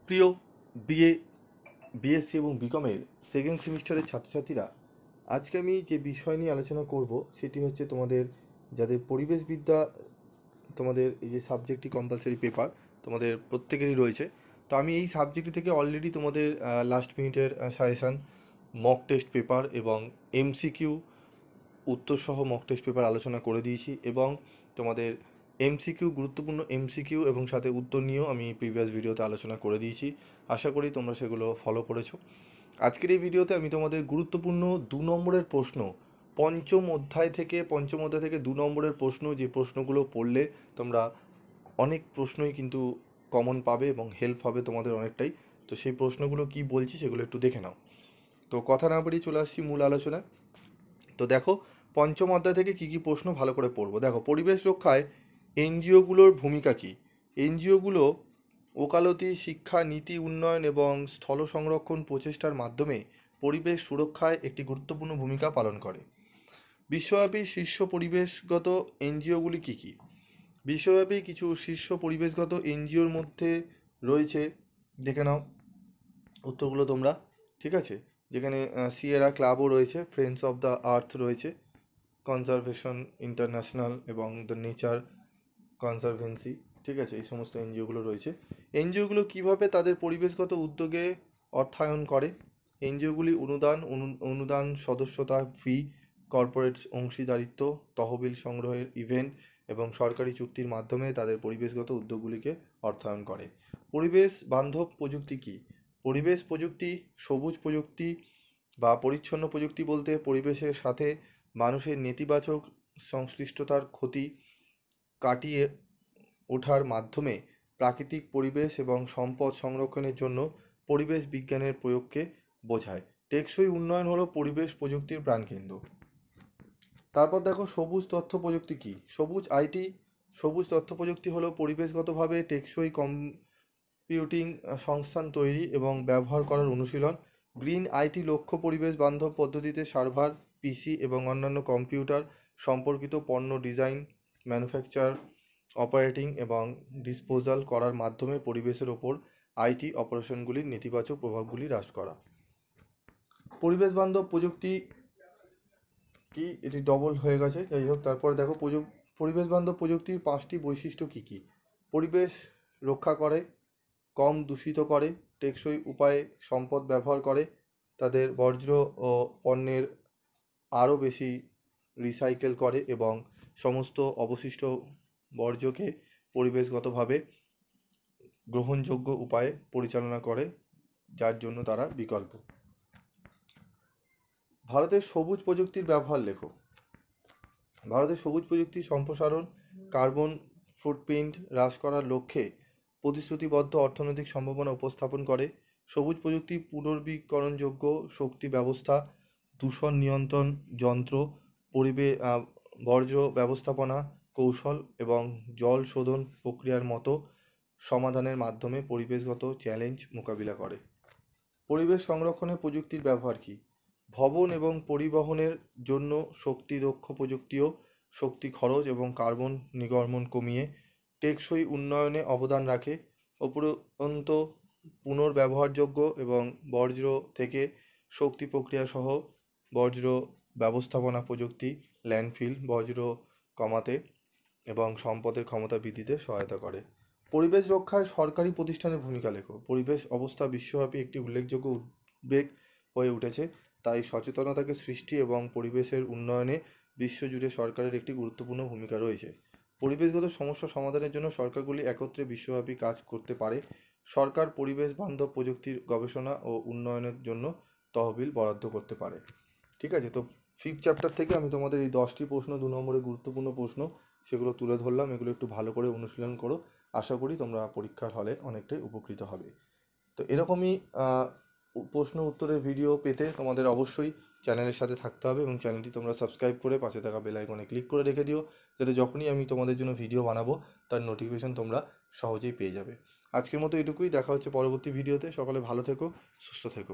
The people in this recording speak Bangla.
প্রিয় বিএ বিএসসি এবং বিকমের সেকেন্ড সেমিস্টারের ছাত্রছাত্রীরা, আজকে আমি যে বিষয় নিয়ে আলোচনা করব সেটি হচ্ছে তোমাদের যাদের পরিবেশবিদ্যা, তোমাদের এই যে সাবজেক্টটি কম্পালসারি পেপার তোমাদের প্রত্যেকেরই রয়েছে। তো আমি এই সাবজেক্টটি থেকে অলরেডি তোমাদের লাস্ট মিনিটের সাজেশান, মক টেস্ট পেপার এবং এমসিকিউ উত্তরসহ মক টেস্ট পেপার আলোচনা করে দিয়েছি, এবং তোমাদের এমসিকিউ, গুরুত্বপূর্ণ এমসিকিউ এবং সাথে উত্তর নিয়েও আমি প্রিভিয়াস ভিডিওতে আলোচনা করে দিয়েছি। আশা করি তোমরা সেগুলো ফলো করেছো। আজকের এই ভিডিওতে আমি তোমাদের গুরুত্বপূর্ণ 2 নম্বরের প্রশ্ন, পঞ্চম অধ্যায় থেকে 2 নম্বরের প্রশ্ন, যে প্রশ্নগুলো পড়লে তোমরা অনেক প্রশ্নই কিন্তু কমন পাবে এবং হেল্প হবে তোমাদের অনেকটাই। তো সেই প্রশ্নগুলো কি বলছি সেগুলো একটু দেখে নাও। তো কথা না বাড়িয়ে চলে আসছি মূল আলোচনায়। তো দেখো, পঞ্চম অধ্যায় থেকে কী কী প্রশ্ন ভালো করে পড়বো। দেখো, পরিবেশ রক্ষায় এনজিওগুলোর ভূমিকা কী। এনজিওগুলো ওকালতি, শিক্ষা, নীতি উন্নয়ন এবং স্থল সংরক্ষণ প্রচেষ্টার মাধ্যমে পরিবেশ সুরক্ষায় একটি গুরুত্বপূর্ণ ভূমিকা পালন করে। বিশ্বব্যাপী শীর্ষ পরিবেশগত এনজিওগুলি কী কী। বিশ্বব্যাপী কিছু শীর্ষ পরিবেশগত এনজিওর মধ্যে রয়েছে, দেখে নাও উত্তরগুলো তোমরা, ঠিক আছে। যেখানে সিয়েরা ক্লাবও রয়েছে, ফ্রেন্ডস অফ দ্য আর্থ রয়েছে, কনজারভেশন ইন্টারন্যাশনাল এবং দ্য নেচার কনজারভেন্সি, ঠিক আছে। এই সমস্ত এনজিওগুলো রয়েছে। এনজিওগুলো কীভাবে তাদের পরিবেশগত উদ্যোগে অর্থায়ন করে। এনজিওগুলি অনুদান, সদস্যতা ফি, কর্পোরেট অংশীদারিত্ব, তহবিল সংগ্রহের ইভেন্ট এবং সরকারি চুক্তির মাধ্যমে তাদের পরিবেশগত উদ্যোগগুলিকে অর্থায়ন করে। পরিবেশ বান্ধব প্রযুক্তি কী। পরিবেশ প্রযুক্তি সবুজ প্রযুক্তি বা পরিচ্ছন্ন প্রযুক্তি বলতে পরিবেশের সাথে মানুষের নেতিবাচক সংশ্লিষ্টতার ক্ষতি কাটিয়ে ওঠার মাধ্যমে প্রাকৃতিক পরিবেশ এবং সম্পদ সংরক্ষণের জন্য পরিবেশ বিজ্ঞানের প্রয়োগকে বোঝায়। টেকসই উন্নয়ন হলো পরিবেশ প্রযুক্তির প্রাণকেন্দ্র। তারপর দেখো, সবুজ তথ্য প্রযুক্তি কী। সবুজ তথ্য প্রযুক্তি হলো পরিবেশগতভাবে টেকসই কম্পিউটিং সংস্থান তৈরি এবং ব্যবহার করার অনুশীলন। গ্রিন আইটি লক্ষ্য পরিবেশ বান্ধব পদ্ধতিতে সার্ভার, পিসি এবং অন্যান্য কম্পিউটার সম্পর্কিত পণ্য ডিজাইন, ম্যানুফ্যাকচার, অপারেটিং এবং ডিসপোজাল করার মাধ্যমে পরিবেশের ওপর আইটি অপারেশনগুলির নেতিবাচক প্রভাবগুলি হ্রাস করা। পরিবেশ বান্ধব প্রযুক্তি কি, এটি ডবল হয়ে গেছে, যাই হোক। তারপর দেখো, পরিবেশ বান্ধব প্রযুক্তির 5টি বৈশিষ্ট্য কী কী। পরিবেশ রক্ষা করে, কম দূষিত করে, টেকসই উপায়ে সম্পদ ব্যবহার করে, তাদের বর্জ্য ও পণ্যের আরও বেশি রিসাইকেল করে এবং সমস্ত অবশিষ্ট বর্জ্যকে পরিবেশগতভাবে গ্রহণযোগ্য উপায়ে পরিচালনা করে, যার জন্য তারা বিকল্প। ভারতের সবুজ প্রযুক্তির ব্যবহার লেখো। ভারতের সবুজ প্রযুক্তি সম্প্রসারণ, কার্বন ফুটপ্রিন্ট হ্রাস করার লক্ষ্যে প্রতিশ্রুতিবদ্ধ অর্থনৈতিক সম্ভাবনা উপস্থাপন করে। সবুজ প্রযুক্তি পুনর্বীকরণযোগ্য শক্তি ব্যবস্থা, দূষণ নিয়ন্ত্রণ যন্ত্র, বর্জ্য ব্যবস্থাপনা কৌশল এবং জল শোধন প্রক্রিয়ার মতো সমাধানের মাধ্যমে পরিবেশগত চ্যালেঞ্জ মোকাবিলা করে। পরিবেশ সংরক্ষণে প্রযুক্তির ব্যবহার কী। ভবন এবং পরিবহনের জন্য শক্তিদক্ষ প্রযুক্তিও শক্তি খরচ এবং কার্বন নির্গমন কমিয়ে টেকসই উন্নয়নে অবদান রাখে। উপরন্ত পুনর্ব্যবহারযোগ্য এবং বর্জ্য থেকে শক্তি প্রক্রিয়া সহ বর্জ্য ব্যবস্থাপনা প্রযুক্তি ল্যান্ডফিল বর্জ্য কমাতে এবং সম্পদের ক্ষমতা বৃদ্ধিতে সহায়তা করে। পরিবেশ রক্ষায় সরকারি প্রতিষ্ঠানের ভূমিকা লেখো। পরিবেশ অবস্থা বিশ্বব্যাপী একটি উল্লেখযোগ্য উদ্বেগ হয়ে উঠেছে, তাই সচেতনতাকে সৃষ্টি এবং পরিবেশের উন্নয়নে বিশ্বজুড়ে সরকারের একটি গুরুত্বপূর্ণ ভূমিকা রয়েছে। পরিবেশগত সমস্যা সমাধানের জন্য সরকারগুলি একত্রে বিশ্বব্যাপী কাজ করতে পারে। সরকার পরিবেশ বান্ধব প্রযুক্তির গবেষণা ও উন্নয়নের জন্য তহবিল বরাদ্দ করতে পারে। ঠিক আছে, তো 5th চ্যাপ্টার থেকে আমি তোমাদের এই 10টি প্রশ্ন, 2 নম্বরের গুরুত্বপূর্ণ প্রশ্ন, সেগুলো তুলে ধরলাম। এগুলো একটু ভালো করে অনুশীলন করো। আশা করি তোমরা পরীক্ষার হলে অনেকটাই উপকৃত হবে। তো এরকমই প্রশ্ন উত্তরের ভিডিও পেতে তোমাদের অবশ্যই চ্যানেলের সাথে থাকতে হবে এবং চ্যানেলটি তোমরা সাবস্ক্রাইব করে পাশে থাকা বেল আইকনে ক্লিক করে রেখে দিও, যাতে যখনই আমি তোমাদের জন্য ভিডিও বানাবো তার নোটিফিকেশন তোমরা সহজেই পেয়ে যাবে। আজকের মতো এটুকুই, দেখা হচ্ছে পরবর্তী ভিডিওতে। সকলে ভালো থেকো, সুস্থ থেকো।